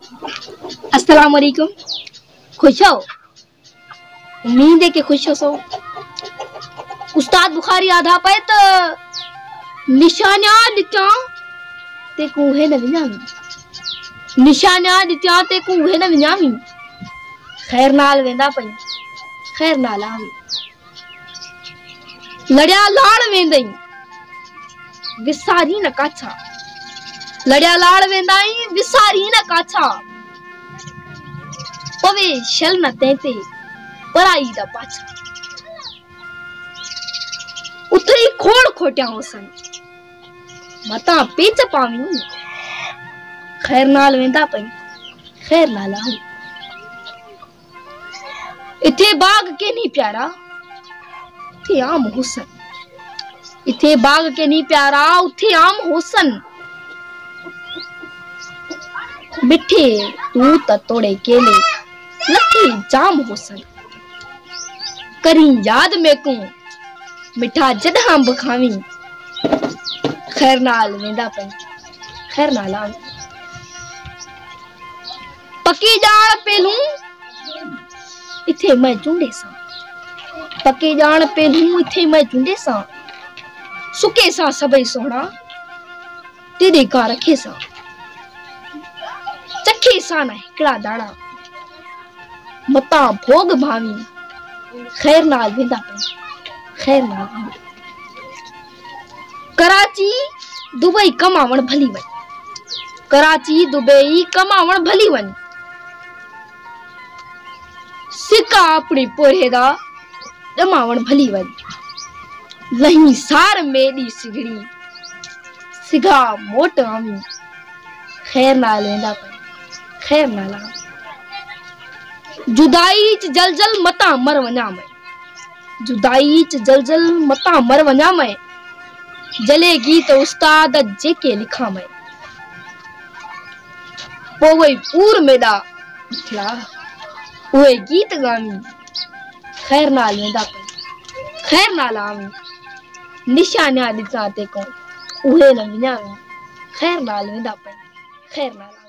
अस्सलाम वालेकुम। खुश हो? उम्मीद है कि खुश हो। सो उस्ताद बुखारी आधा पे तो निशानिया दित्या ते कूहे न विञामी। निशानिया दित्या ते कूहे न विञामी। खैर नाल वेंदा पई, खैर नाल आवी। लड़िया लाड़ वेंदई विसारी न काछा। लड़िया लाड़ वेंदाई विसारी न काछा। पवे शल न तेते पराई दा पाछा। उतरी खोड़ खोटिया होसन मता पेच पावी। खैर नाल वेंदा पई, खैर नाल आवी। इथे बाग के नहीं प्यारा उथे आम हुसन। इथे बाग के नहीं प्यारा उथे आम हुसन। मिठे तू तोड़े केले लथे जाम हुसन। करी याद में को मिठा जद हम बखावी। खैर नाल वेंदा पई, खैर नाल आवी। पकी जान पेलू इथे मैं चूंडे सा। पकी जान पेलू इथे मैं चूंडे सा। सुके सा सबई सोना तेरे का रखे सा। चखे सा न हिकड़ा दाना मता भोग भावी। खैर नाल वेंदा पई, खैर नाल आवी। कराची दुबई कमावण भली वई। कराची दुबई कमावण भली वई। सिक्का अपनी पोरे दा जमावण भली वई। लही सार मेरी सिगड़ी सिगा मोट आवी। खैर नाल वेंदा पई, खैर नाल आवी। जुदाई च जल जल मता मर वञा मैं। जुदाई च जल जल मता मर वञा मैं। जले गीत उस्ताद जेके लिखा मैं। पोवई पूर मेदा उथला उहे गीत गावी। खैर नाल वेंदा पई, खैर नाल आवी। निशानिया दिसा ते को उहे न विञावी। खैर नाल वेंदा पई, खैर नाल आवी।